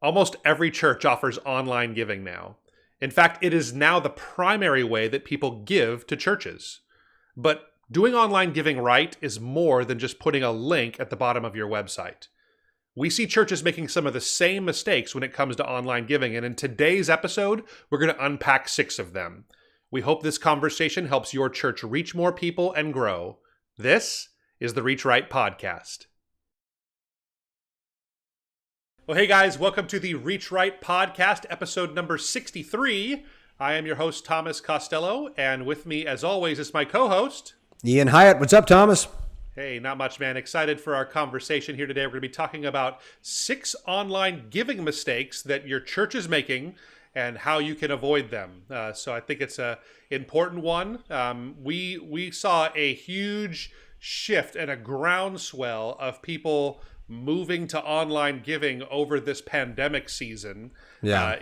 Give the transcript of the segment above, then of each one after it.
Almost every church offers online giving now. In fact, it is now the primary way that people give to churches. But doing online giving right is more than just putting a link at the bottom of your website. We see churches making some of the same mistakes when it comes to online giving, and in today's episode, we're going to unpack 6 of them. We hope this conversation helps your church reach more people and grow. This is the Reach Right Podcast. Well, hey guys, welcome to the Reach Right Podcast, episode number 63. I am your host, Thomas Costello, and with me, as always, is my co-host, Ian Hyatt. What's up, Thomas? Hey, not much, man. Excited for our conversation here today. We're going to be talking about 6 online giving mistakes that your church is making and how you can avoid them. So I think it's an important one. We saw a huge shift and a groundswell of people moving to online giving over this pandemic season. Yeah.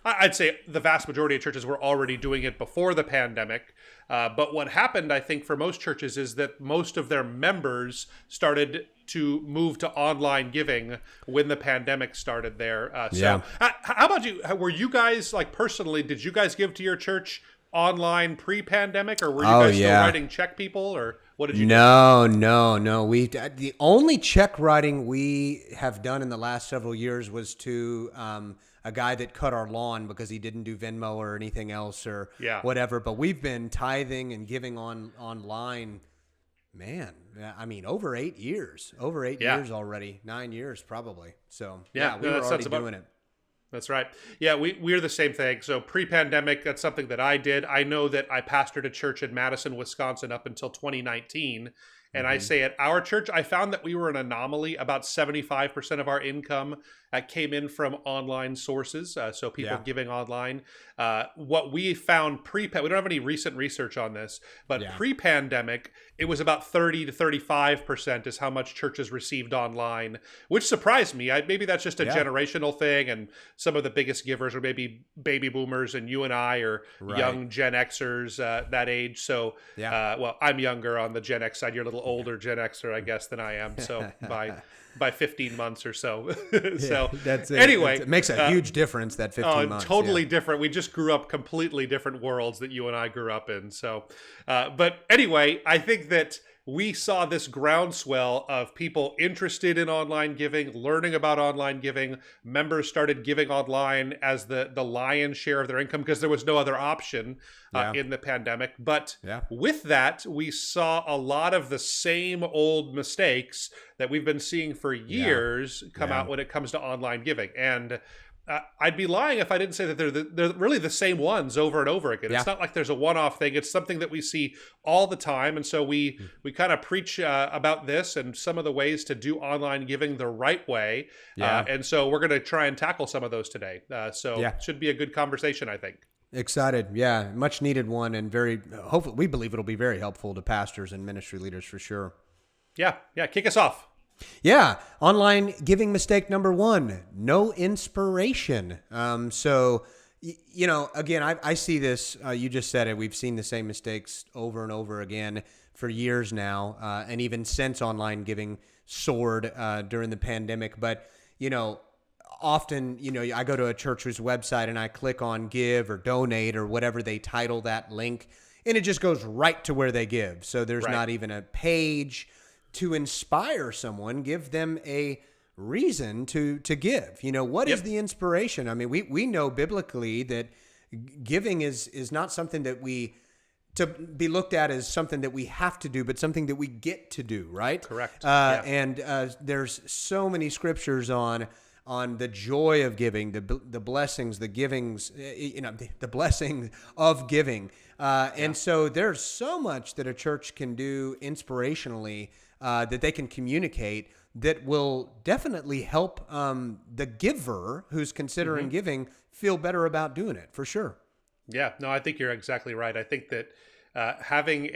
I'd say the vast majority of churches were already doing it before the pandemic. But what happened, I think, for most churches is that most of their members started to move to online giving when the pandemic started there. How about you? Were you guys, personally, did you guys give to your church online pre-pandemic, or were you guys still writing check people, or what did you do? No. The only check writing we have done in the last several years was to a guy that cut our lawn because he didn't do Venmo or anything else or whatever. But we've been tithing and giving online, man. I mean, over 8 years. Over 8 years already. 9 years probably. So we were already doing it. That's right. Yeah, we're the same thing. So pre-pandemic, that's something that I did. I know that I pastored a church in Madison, Wisconsin up until 2019. And I say at our church, I found that we were an anomaly. About 75% of our income came in from online sources, so people giving online. What we found we don't have any recent research on this, but pre-pandemic, it was about 30 to 35% is how much churches received online, which surprised me. Maybe that's just a generational thing, and some of the biggest givers are maybe baby boomers, and you and I are young Gen Xers that age. So, well, I'm younger on the Gen X side. You're a little older Gen Xer, I guess, than I am. So by 15 months or so. That's it. Anyway, it makes a huge difference, that 15 months. Totally different. We just grew up completely different worlds that you and I grew up in. So, but anyway, I think that we saw this groundswell of people interested in online giving, learning about online giving. Members started giving online as the lion's share of their income because there was no other option in the pandemic. But with that, we saw a lot of the same old mistakes that we've been seeing for years come out when it comes to online giving. And I'd be lying if I didn't say that they're really the same ones over and over again. It's not like there's a one-off thing. It's something that we see all the time. And so we kind of preach about this and some of the ways to do online giving the right way. And so we're going to try and tackle some of those today. So it should be a good conversation, I think. Excited. Yeah, much needed one, and hopefully we believe it'll be very helpful to pastors and ministry leaders for sure. Yeah, kick us off. Yeah, online giving mistake number 1, no inspiration. So, again, I see this, you just said it, we've seen the same mistakes over and over again for years now, and even since online giving soared during the pandemic. But, often, I go to a church's website and I click on give or donate or whatever they title that link, and it just goes right to where they give. So there's not even a page to inspire someone, give them a reason to give. What is the inspiration? I mean, we know biblically that giving is not something that to be looked at as something that we have to do, but something that we get to do, right? Correct. And there's so many scriptures on the joy of giving, the blessings, the givings, the blessing of giving. And so there's so much that a church can do inspirationally that they can communicate that will definitely help the giver who's considering giving feel better about doing it, for sure. Yeah, no, I think you're exactly right. I think that having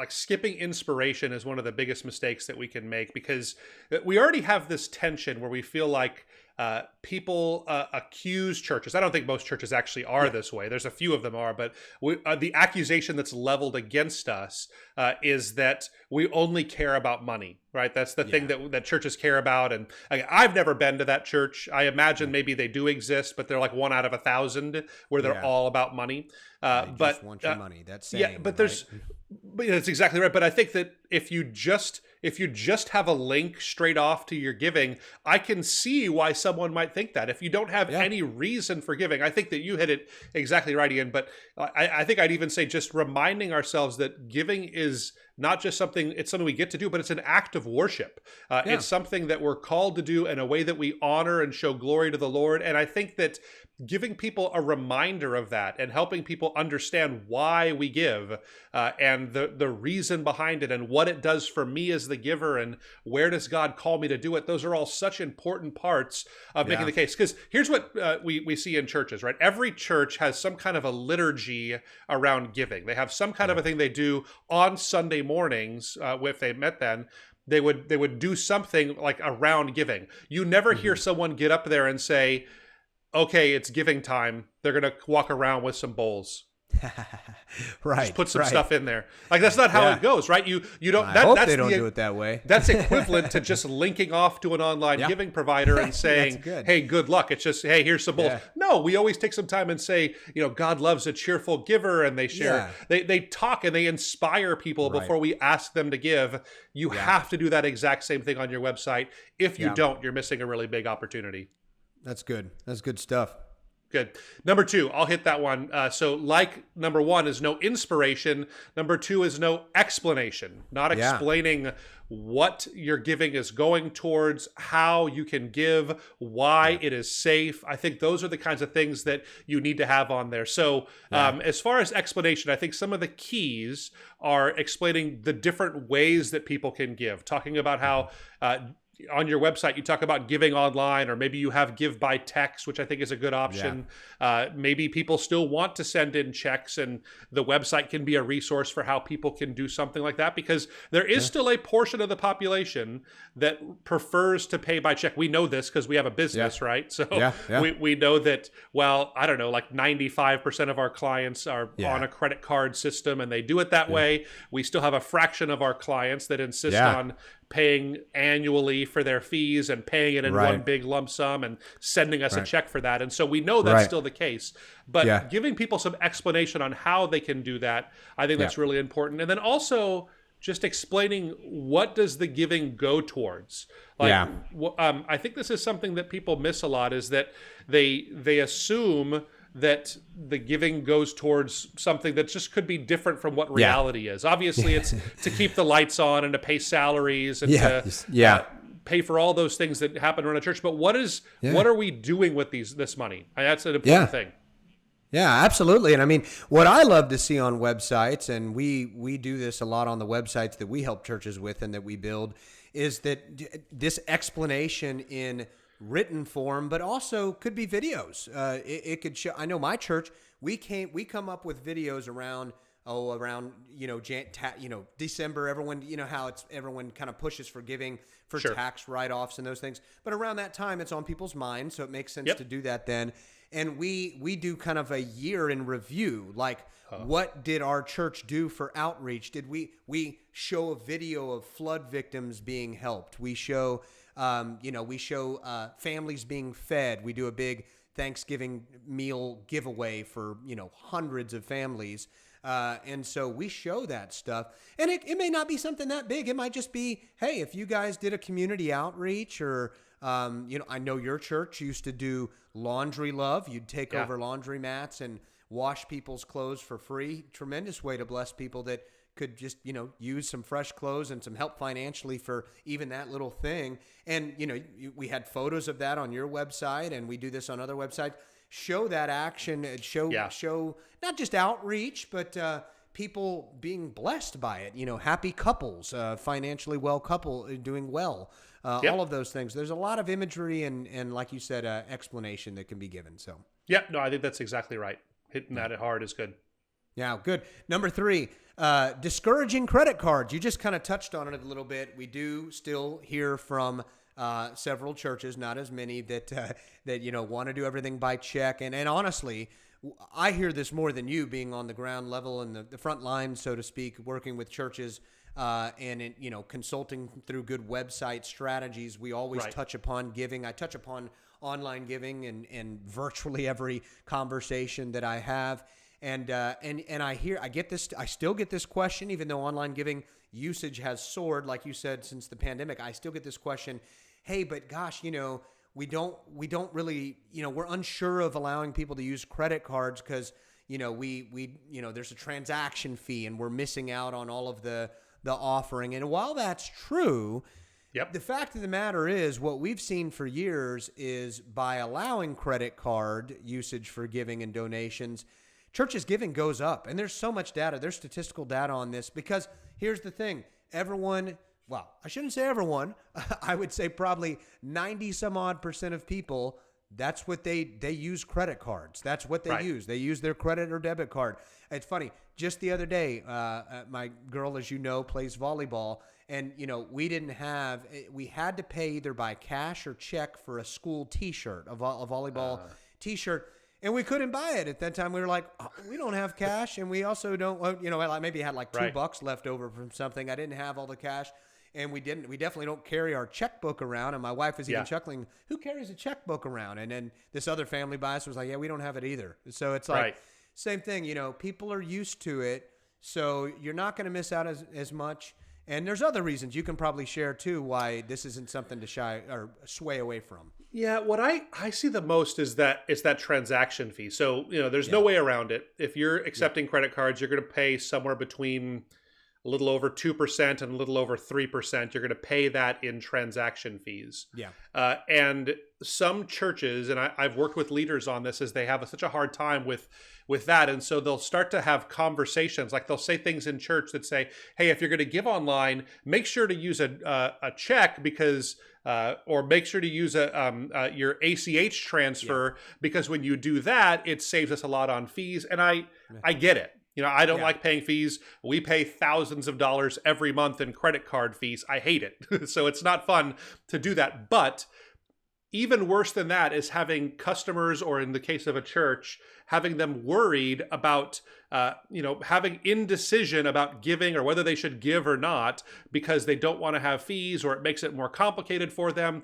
skipping inspiration is one of the biggest mistakes that we can make, because we already have this tension where we feel like people accuse churches. I don't think most churches actually are this way. There's a few of them are, but the accusation that's leveled against us is that we only care about money, right? That's the thing that churches care about. And I've never been to that church. I imagine maybe they do exist, but they're like 1 out of 1,000 where they're all about money. They just want your money. That's saying, but there's, but that's exactly right. But I think that if you just have a link straight off to your giving, I can see why someone might think that. If you don't have any reason for giving, I think that you hit it exactly right, Ian. But I think I'd even say just reminding ourselves that giving is not just something, it's something we get to do, but it's an act of worship. It's something that we're called to do in a way that we honor and show glory to the Lord. And I think that giving people a reminder of that and helping people understand why we give and the reason behind it and what it does for me as the giver and where does God call me to do it, those are all such important parts of making the case. Because here's what we see in churches, right? Every church has some kind of a liturgy around giving. They have some kind of a thing they do on Sunday mornings, if they met then. They would do something like around giving. You never hear someone get up there and say, okay, it's giving time. They're going to walk around with some bowls. Right. Just put some stuff in there. Like, that's not how it goes, right? You don't. I hope they don't do it that way. That's equivalent to just linking off to an online giving provider and saying, hey, good luck. It's just, hey, here's some bowls. No, we always take some time and say, God loves a cheerful giver, and they share. They talk and they inspire people before we ask them to give. You have to do that exact same thing on your website. If you don't, you're missing a really big opportunity. That's good. That's good stuff. Good. Number 2, I'll hit that one. So like number 1 is no inspiration. Number 2 is no explanation, not explaining what your giving is going towards, how you can give, why it is safe. I think those are the kinds of things that you need to have on there. So as far as explanation, I think some of the keys are explaining the different ways that people can give, talking about how on your website, you talk about giving online, or maybe you have give by text, which I think is a good option. Maybe people still want to send in checks, and the website can be a resource for how people can do something like that, because there is still a portion of the population that prefers to pay by check. We know this because we have a business, right? So we know that, well, I don't know, like 95% of our clients are on a credit card system, and they do it that way. We still have a fraction of our clients that insist on paying annually for their fees and paying it in one big lump sum and sending us a check for that. And so we know that's still the case. But giving people some explanation on how they can do that, I think that's really important. And then also just explaining, what does the giving go towards? Like, I think this is something that people miss a lot, is that they assume that the giving goes towards something that just could be different from what reality is. Obviously, it's to keep the lights on and to pay salaries and to pay for all those things that happen around a church. But what are we doing with this money? That's an important thing. Yeah, absolutely. And I mean, what I love to see on websites, and we do this a lot on the websites that we help churches with and that we build, is that this explanation in written form, but also could be videos. It could show. I know my church, we come up with videos around December. Everyone, how everyone kind of pushes for giving for tax write-offs and those things. But around that time, it's on people's minds, so it makes sense to do that then. And we do kind of a year in review, like what did our church do for outreach? Did we show a video of flood victims being helped? We show families being fed. We do a big Thanksgiving meal giveaway for, hundreds of families. And so we show that stuff. And it may not be something that big. It might just be, hey, if you guys did a community outreach, or, I know your church used to do laundry love. You'd take over laundry mats and wash people's clothes for free. Tremendous way to bless people that could just, use some fresh clothes and some help financially for even that little thing. And, we had photos of that on your website, and we do this on other websites. Show that action, show not just outreach, but people being blessed by it, happy couples, financially well couple doing well, all of those things. There's a lot of imagery and like you said, explanation that can be given. So, I think that's exactly right. Hitting that hard is good. Yeah, good. Number 3, discouraging credit cards. You just kind of touched on it a little bit. We do still hear from several churches, not as many, that want to do everything by check. And honestly, I hear this more than you, being on the ground level and the front line, so to speak, working with churches and consulting through good website strategies. We always touch upon giving. I touch upon online giving and virtually every conversation that I have. And I still get this question, even though online giving usage has soared, like you said, since the pandemic. I still get this question, hey, but gosh, we don't really, we're unsure of allowing people to use credit cards because, there's a transaction fee and we're missing out on all of the offering. And while that's true, the fact of the matter is what we've seen for years is by allowing credit card usage for giving and donations, churches' giving goes up. And there's so much data. There's statistical data on this because here's the thing. Everyone, well, I shouldn't say everyone. I would say probably 90 some odd % of people, that's what they use credit cards. That's what they use. They use their credit or debit card. It's funny. Just the other day, my girl, as you know, plays volleyball. And, we had to pay either by cash or check for a school T-shirt, a volleyball T-shirt. And we couldn't buy it at that time. We were like, oh, we don't have cash, and we also don't. I maybe had like $2 left over from something. I didn't have all the cash, and we didn't. We definitely don't carry our checkbook around. And my wife was even chuckling, "Who carries a checkbook around?" And then this other family bias was like, "Yeah, we don't have it either." So it's like same thing. People are used to it, so you're not going to miss out as much. And there's other reasons you can probably share too why this isn't something to shy or sway away from. Yeah, what I see the most is that it's that transaction fee. So, there's no way around it. If you're accepting credit cards, you're going to pay somewhere between a little over 2% and a little over 3%. You're going to pay that in transaction fees. Yeah. And some churches, and I've worked with leaders on this, is they have such a hard time with that. And so they'll start to have conversations, like they'll say things in church that say, hey, if you're going to give online, make sure to use a check because, or make sure to use your ACH transfer because when you do that, it saves us a lot on fees. And I get it. I don't like paying fees. We pay thousands of dollars every month in credit card fees. I hate it. So it's not fun to do that. But even worse than that is having customers, or in the case of a church, having them worried about, having indecision about giving or whether they should give or not because they don't want to have fees or it makes it more complicated for them.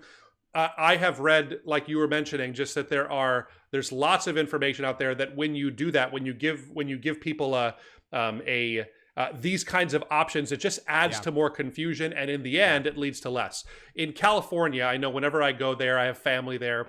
I have read, like you were mentioning, just that there's lots of information out there that when you do that, when you give people these kinds of options, it just adds to more confusion, and in the end, it leads to less. In California, I know whenever I go there, I have family there.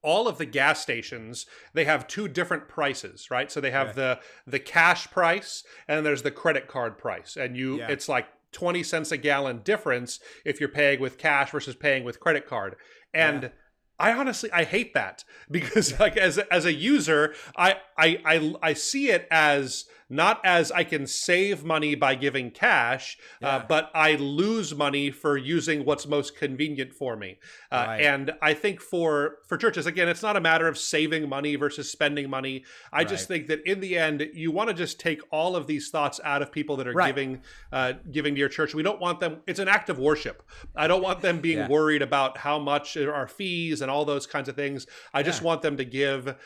All of the gas stations, they have two different prices, right? So they have the cash price and there's the credit card price, and it's like 20 cents a gallon difference if you're paying with cash versus paying with credit card. And I hate that because like as a user, I see it as not as I can save money by giving cash, but I lose money for using what's most convenient for me. And I think for churches, again, it's not a matter of saving money versus spending money. I just think that in the end, you want to just take all of these thoughts out of people that are giving to your church. We don't want them. It's an act of worship. I don't want them being worried about how much are fees and all those kinds of things. I just want them to give.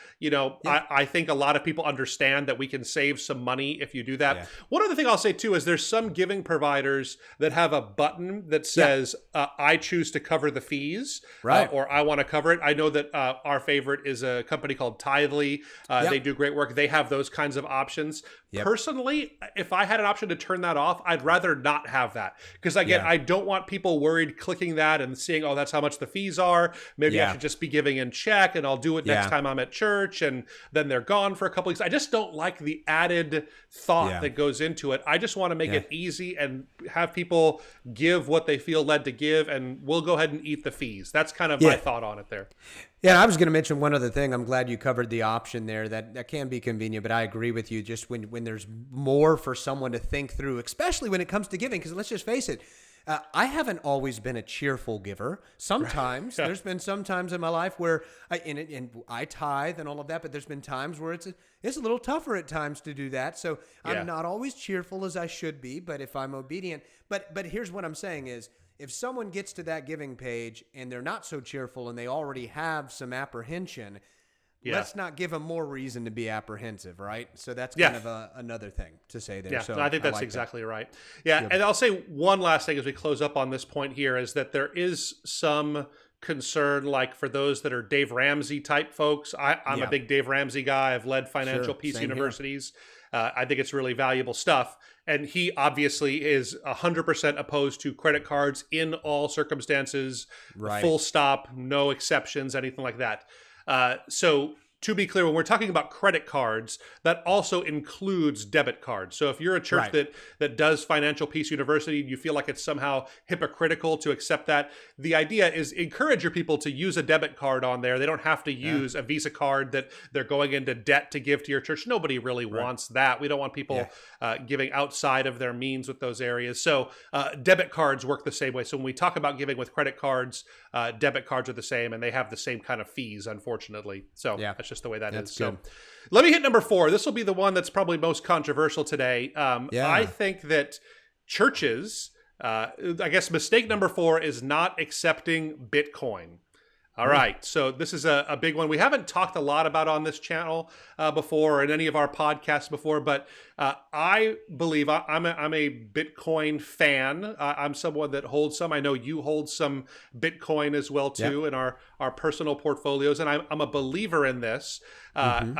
I think a lot of people understand that we can save some money if you do that. One other thing I'll say too is there's some giving providers that have a button that says I choose to cover the fees, or I want to cover it. I know that our favorite is a company called Tithely. They do great work. They have those kinds of options. Personally, if I had an option to turn that off, I'd rather not have that because again, I don't want people worried clicking that and seeing, oh, that's how much the fees are. Maybe I should just be giving in check and I'll do it next time I'm at church, and then they're gone for a couple weeks. I just don't like the added thought that goes into it. I just want to make it easy and have people give what they feel led to give, and we'll go ahead and eat the fees. That's kind of my thought on it there. Yeah, I was going to mention one other thing. I'm glad you covered the option there. That can be convenient, but I agree with you. Just when there's more for someone to think through, especially when it comes to giving, because let's just face it, I haven't always been a cheerful giver. Sometimes there's been some times in my life where I tithe and all of that, but there's been times where it's a little tougher at times to do that. So I'm not always cheerful as I should be, but if I'm obedient, but here's what I'm saying is, if someone gets to that giving page and they're not so cheerful and they already have some apprehension, let's not give them more reason to be apprehensive, right? So that's kind of another thing to say there. Yeah, so I think that's exactly right. Yeah, and I'll say one last thing as we close up on this point here is that there is some concern, like for those that are Dave Ramsey type folks. I'm a big Dave Ramsey guy. I've led financial peace universities. I think it's really valuable stuff. And he obviously is 100% opposed to credit cards in all circumstances, full stop, no exceptions, anything like that. So to be clear, when we're talking about credit cards, that also includes debit cards. So if you're a church that does Financial Peace University and you feel like it's somehow hypocritical to accept that, the idea is encourage your people to use a debit card on there. They don't have to use a Visa card that they're going into debt to give to your church. Nobody really wants that. We don't want people giving outside of their means with those areas. So debit cards work the same way. So when we talk about giving with credit cards, debit cards are the same, and they have the same kind of fees, unfortunately. So that's just the way that's is. Good. So let me hit number 4. This will be the one that's probably most controversial today. I think that churches, I guess mistake number 4 is not accepting Bitcoin. All right. So this is a big one. We haven't talked a lot about on this channel before or in any of our podcasts before, but I believe I'm a Bitcoin fan. I'm someone that holds some. I know you hold some Bitcoin as well, too, in our personal portfolios. And I'm a believer in this. I'm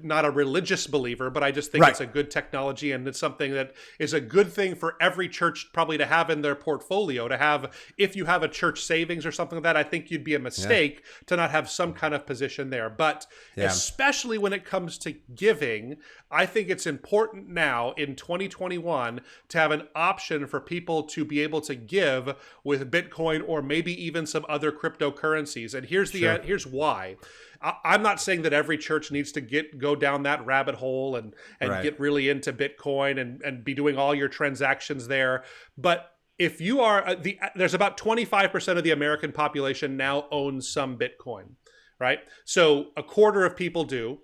not a religious believer, but I just think it's a good technology, and it's something that is a good thing for every church probably to have in their portfolio, to have, if you have a church savings or something like that. I think you'd be a mistake to not have some kind of position there. But especially when it comes to giving, I think it's important now in 2021 to have an option for people to be able to give with Bitcoin or maybe even some other cryptocurrencies. And here's why. I'm not saying that every church needs to go down that rabbit hole and get really into Bitcoin and be doing all your transactions there. But if you are, there's about 25% of the American population now owns some Bitcoin, right? So a quarter of people do.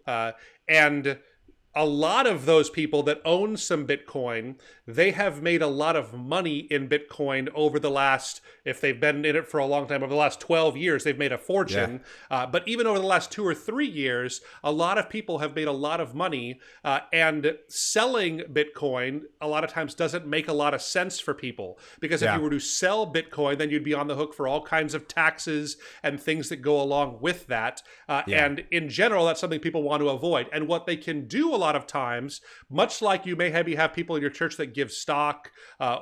And a lot of those people that own some Bitcoin, they have made a lot of money in Bitcoin over the last, if they've been in it for a long time, over the last 12 years, they've made a fortune. But even over the last 2 or 3 years, a lot of people have made a lot of money. And selling Bitcoin a lot of times doesn't make a lot of sense for people. Because if you were to sell Bitcoin, then you'd be on the hook for all kinds of taxes and things that go along with that. And in general, that's something people want to avoid. And what they can do a lot of times, much like you may have people in your church that give stock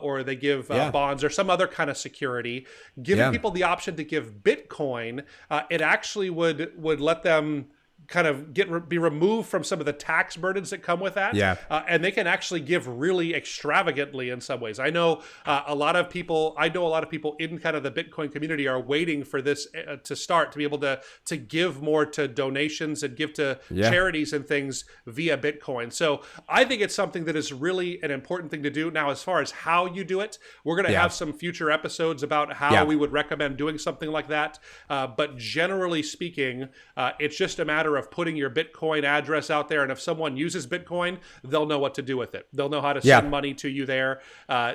or they give bonds or some other kind of security, giving people the option to give Bitcoin, it actually would let them kind of be removed from some of the tax burdens that come with that. And they can actually give really extravagantly in some ways. I know a lot of people in kind of the Bitcoin community are waiting for this to start, to be able to give more to donations and give to charities and things via Bitcoin. So I think it's something that is really an important thing to do. Now, as far as how you do it, we're going to have some future episodes about how we would recommend doing something like that. But generally speaking, it's just a matter of putting your Bitcoin address out there, and if someone uses Bitcoin, they'll know what to do with it. They'll know how to send money to you there.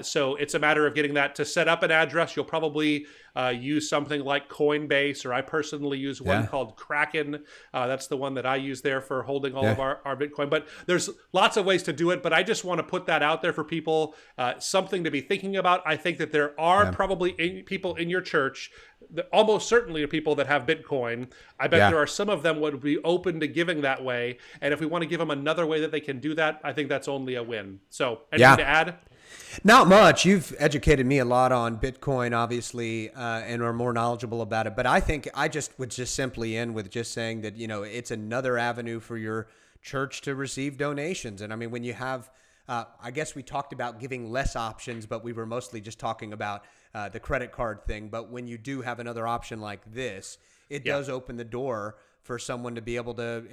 So it's a matter of getting that. To set up an address, you'll probably use something like Coinbase, or I personally use one called Kraken. That's the one that I use there for holding all of our Bitcoin. But there's lots of ways to do it, but I just want to put that out there for people, something to be thinking about. I think that there are probably people in your church, almost certainly are people that have Bitcoin. I bet there are some of them would be open to giving that way. And if we want to give them another way that they can do that, I think that's only a win. So anything to add? Not much. You've educated me a lot on Bitcoin, obviously, and are more knowledgeable about it. But I think I would simply end with just saying that, it's another avenue for your church to receive donations. And I mean, when you have, I guess we talked about giving less options, but we were mostly just talking about the credit card thing. But when you do have another option like this, it does open the door for someone to be able to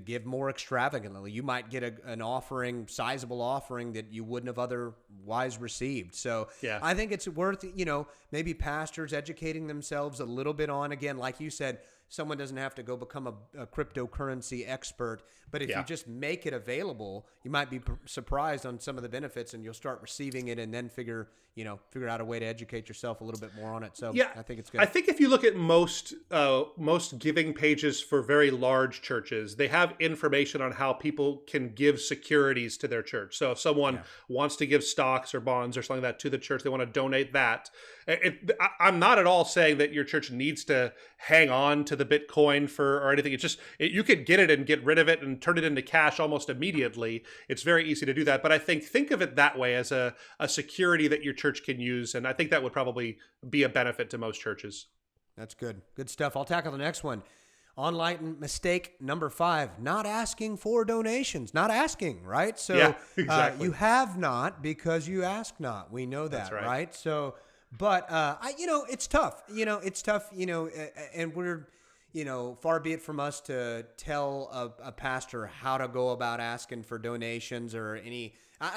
give more extravagantly. You might get an offering, sizable offering that you wouldn't have otherwise received. So Yeah. I think it's worth, maybe pastors educating themselves a little bit on, again, like you said, someone doesn't have to go become a cryptocurrency expert, but if you just make it available, you might be surprised on some of the benefits, and you'll start receiving it, and then figure out a way to educate yourself a little bit more on it. So I think it's good. I think if you look at most giving pages for very large churches, they have information on how people can give securities to their church. So if someone wants to give stocks or bonds or something like that to the church, they want to donate that. I'm not at all saying that your church needs to hang on to the Bitcoin or anything. It's just you could get it and get rid of it and turn it into cash almost immediately. It's very easy to do that. But I think of it that way, as a security that your church can use. And I think that would probably be a benefit to most churches. That's good. Good stuff. I'll tackle the next one. Online mistake number 5, not asking for donations. Not asking, right? So exactly. You have not because you ask not. We know that, That's right? So, but it's tough. It's tough. And we're, far be it from us to tell a pastor how to go about asking for donations or any.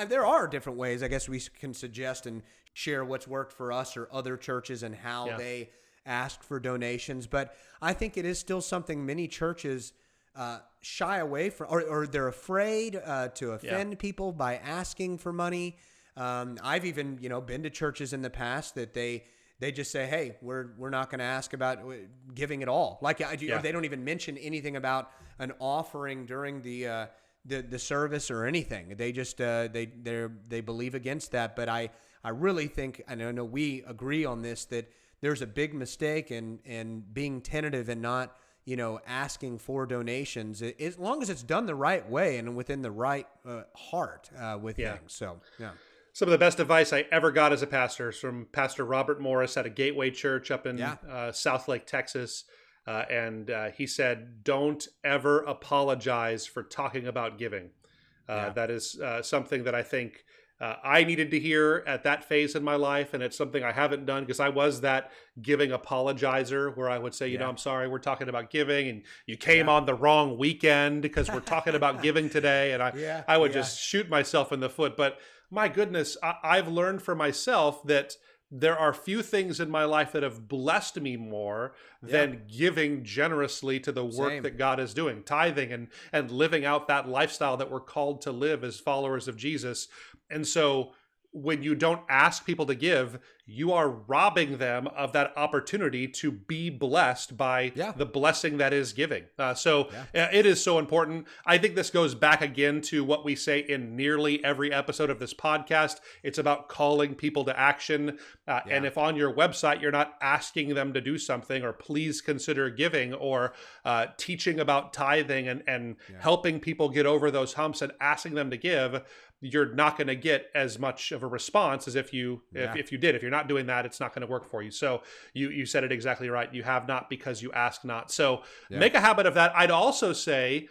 There are different ways, I guess, we can suggest and share what's worked for us or other churches and how they ask for donations. But I think it is still something many churches shy away from, or they're afraid to offend people by asking for money. I've even, been to churches in the past that they just say, hey, we're not going to ask about giving at all. Like they don't even mention anything about an offering during the service or anything. They just they believe against that. But I really think, and I know we agree on this, that there's a big mistake in being tentative and not asking for donations, as long as it's done the right way and within the right heart with things. So Some of the best advice I ever got as a pastor is from Pastor Robert Morris at a Gateway Church up in Southlake, Texas. And he said, don't ever apologize for talking about giving. That is something that I think I needed to hear at that phase in my life. And it's something I haven't done because I was that giving apologizer where I would say, I'm sorry, we're talking about giving. And you came on the wrong weekend because we're talking about giving today. And I would just shoot myself in the foot. But my goodness, I've learned for myself that there are few things in my life that have blessed me more than giving generously to the work that God is doing, tithing and living out that lifestyle that we're called to live as followers of Jesus. And so when you don't ask people to give, you are robbing them of that opportunity to be blessed by the blessing that is giving. It is so important. I think this goes back again to what we say in nearly every episode of this podcast. It's about calling people to action. And if on your website, you're not asking them to do something or please consider giving or teaching about tithing and helping people get over those humps and asking them to give, you're not going to get as much of a response as if you did. If you're not doing that, it's not going to work for you. So you said it exactly right. You have not because you ask not. So make a habit of that. I'd also say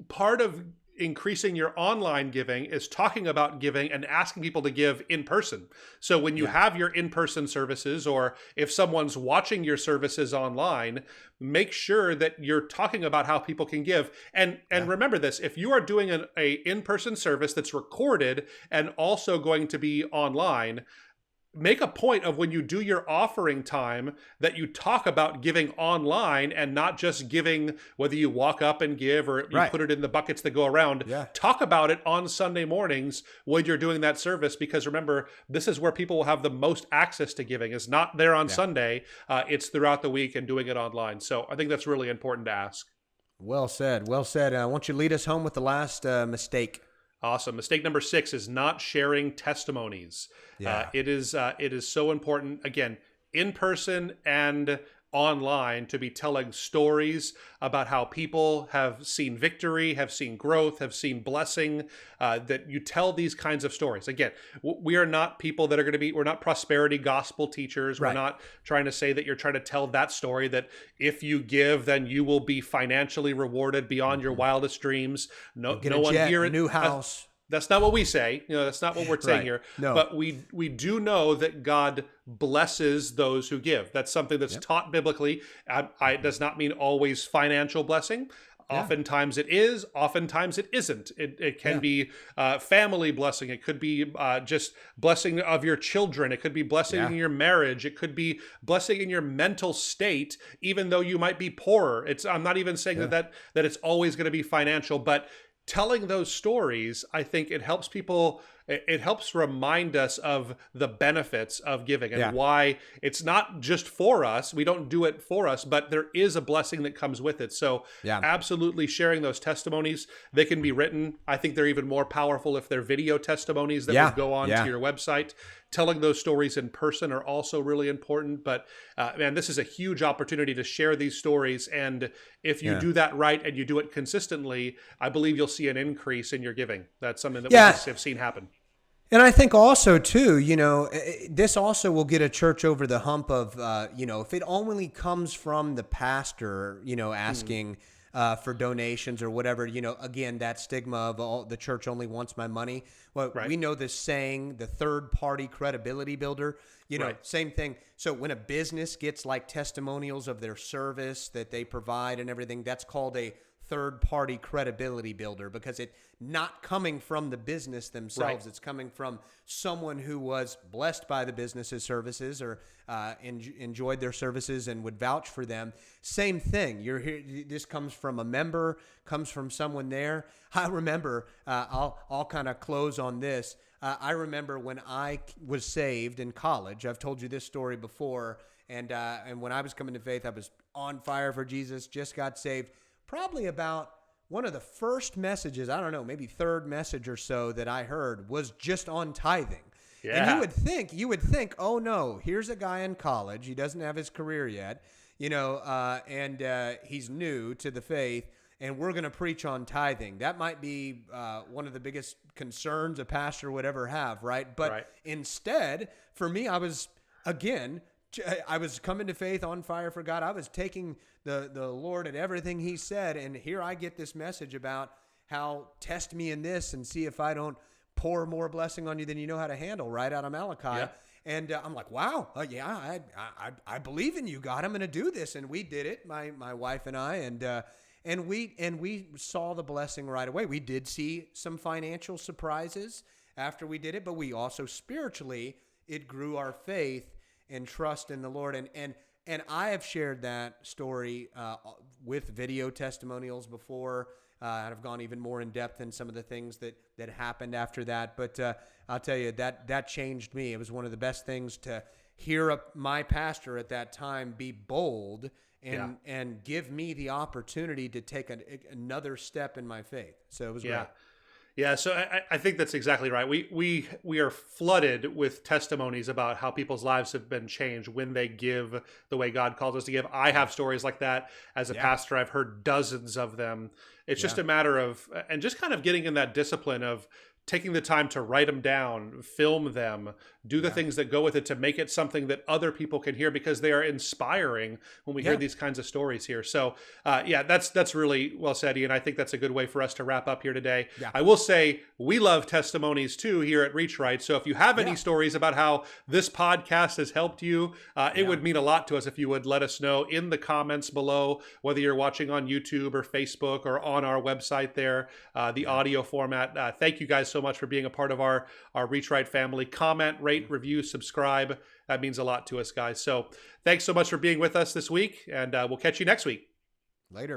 part of increasing your online giving is talking about giving and asking people to give in person. So when you have your in-person services, or if someone's watching your services online, make sure that you're talking about how people can give. And remember this, if you are doing an in-person service that's recorded and also going to be online, make a point of when you do your offering time that you talk about giving online and not just giving whether you walk up and give or you put it in the buckets that go around. Talk about it on Sunday mornings when you're doing that service, because remember, this is where people will have the most access to giving. It's not there on Sunday. It's throughout the week and doing it online. So I think that's really important to ask. Well said. Well said. I want you to lead us home with the last mistake. Awesome. Mistake number 6 is not sharing testimonies. It is so important, again, in person and online, to be telling stories about how people have seen victory, have seen growth, have seen blessing, that you tell these kinds of stories. Again, we are not people that are going to we're not prosperity gospel teachers. We're not trying to say that you're trying to tell that story that if you give, then you will be financially rewarded beyond your wildest dreams. No one here, new house. That's not what we say. That's not what we're saying Right. here. No. But we do know that God blesses those who give. That's something that's taught biblically. It does not mean always financial blessing. Yeah. Oftentimes it is, oftentimes it isn't. It can be family blessing. It could be just blessing of your children. It could be blessing in your marriage. It could be blessing in your mental state, even though you might be poorer. I'm not even saying that it's always going to be financial, but telling those stories, I think it helps people. It helps remind us of the benefits of giving and why it's not just for us. We don't do it for us, but there is a blessing that comes with it. So absolutely sharing those testimonies. They can be written. I think they're even more powerful if they're video testimonies that would go on to your website. Telling those stories in person are also really important. But man, this is a huge opportunity to share these stories. And if you do that right and you do it consistently, I believe you'll see an increase in your giving. That's something that we just have seen happen. And I think also too, this also will get a church over the hump of, if it only comes from the pastor, asking for donations or whatever, again, that stigma of the church only wants my money. Well, we know this saying, the third party credibility builder, same thing. So when a business gets like testimonials of their service that they provide and everything, that's called a third-party credibility builder because it's not coming from the business themselves. It's coming from someone who was blessed by the business's services or enjoyed their services and would vouch for them. Same thing. You're here. This comes from a member, comes from someone there. I remember. I'll kind of close on this. I remember when I was saved in college. I've told you this story before, and when I was coming to faith, I was on fire for Jesus. Just got saved. Probably about one of the first messages, I don't know, maybe third message or so that I heard was just on tithing. Yeah. And you would think, oh no, here's a guy in college. He doesn't have his career yet, and he's new to the faith, and we're going to preach on tithing. That might be one of the biggest concerns a pastor would ever have, right? But instead, for me, I was coming to faith on fire for God. I was taking the Lord at everything he said. And here I get this message about how test me in this and see if I don't pour more blessing on you than you know how to handle, right out of Malachi. Yeah. And I'm like, wow, I believe in you, God. I'm going to do this. And we did it, my wife and I. And we saw the blessing right away. We did see some financial surprises after we did it, but we also spiritually, it grew our faith and trust in the Lord. And I have shared that story with video testimonials before. I've gone even more in depth in some of the things that happened after that. But I'll tell you, that changed me. It was one of the best things to hear my pastor at that time be bold and give me the opportunity to take another step in my faith. So it was great. Yeah, so I think that's exactly right. We are flooded with testimonies about how people's lives have been changed when they give the way God calls us to give. I have stories like that as a pastor. I've heard dozens of them. It's just a matter of, and just kind of getting in that discipline of taking the time to write them down, film them, do the things that go with it to make it something that other people can hear because they are inspiring when we hear these kinds of stories here. So that's really well said, Ian. I think that's a good way for us to wrap up here today. Yeah. I will say we love testimonies too here at Reach Right. So if you have any stories about how this podcast has helped you, it would mean a lot to us if you would let us know in the comments below, whether you're watching on YouTube or Facebook or on our website there, the audio format. Thank you guys so much for being a part of our Reach Right family. Comment, rate, review, subscribe. That means a lot to us, guys. So thanks so much for being with us this week, and we'll catch you next week. Later.